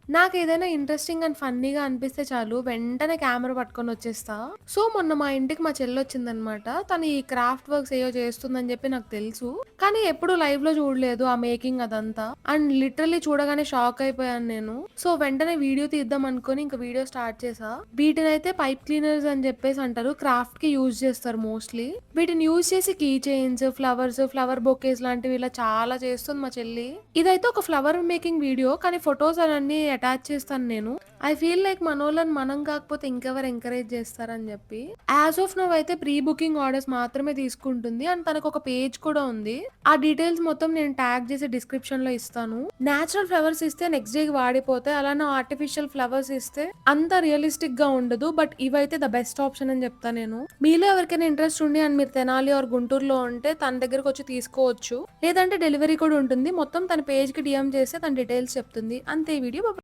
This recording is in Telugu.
నాకేదైనా ఇంట్రెస్టింగ్ అండ్ ఫన్నీగా అనిపిస్తే చాలు వెంటనే కెమెరా పట్టుకొని వచ్చేస్తా. సో, మొన్న మా ఇంటికి మా చెల్లొచ్చిందనమాట. తను ఈ క్రాఫ్ట్ వర్క్స్ ఏవో చేస్తుందని చెప్పి నాకు తెలుసు. కానీ ఎప్పుడు లైవ్‌లో చూడలేదు ఆ మేకింగ్ అదంతా. అండ్ లిటరల్లీ చూడగానే షాక్ అయిపోయాను నేను. సో, వెంటనే వీడియో తీద్దాం అనుకోని ఇంక వీడియో స్టార్ట్ చేశా. వీటినైతే పైప్ క్లీనర్స్ అని చెప్పేసి అంటారు. క్రాఫ్ట్‌కి యూజ్ చేస్తారు మోస్ట్‌లీ. వీటిని యూజ్ చేసి key chains, flowers, flower bouquets లాంటివి ఇలా చాలా చేస్తుంది మా చెల్లి. ఇదైతే ఒక ఫ్లవర్ మేకింగ్ వీడియో. కానీ ఫోటోస్ అవన్నీ అటాచ్ చేస్తాను నేను. ఐ ఫీల్ లైక్ మనోళ్ళని మనం కాకపోతే ఇంకెవరు ఎంకరేజ్ చేస్తారని చెప్పి. యాజ్ ఆఫ్ నౌ అయితే ప్రీ బుకింగ్ ఆర్డర్స్ మాత్రమే తీసుకుంటుంది. అండ్ తనకు ఒక పేజ్ కూడా ఉంది. ఆ డీటెయిల్స్ మొత్తం నేను ట్యాగ్ చేసి డిస్క్రిప్షన్ లో ఇస్తాను. నేచురల్ ఫ్లవర్స్ ఇస్తే నెక్స్ట్ డేకి వాడిపోతాయి. అలానే ఆర్టిఫిషియల్ ఫ్లవర్స్ ఇస్తే అంత రియలిస్టిక్ గా ఉండదు. బట్ ఇవైతే ద బెస్ట్ ఆప్షన్ అని చెప్తా నేను. మీలో ఎవరికైనా ఇంట్రెస్ట్ ఉండి అండ్ మీరు తెనాలి ఆర్ గుంటూరులో ఉంటే తన దగ్గరకు వచ్చి తీసుకోవచ్చు. లేదంటే డెలివరీ కూడా ఉంటుంది. మొత్తం తన పేజ్ కి డిఎం చేస్తే తన డీటెయిల్స్ చెప్తుంది. అంతే ఈ వీడియో.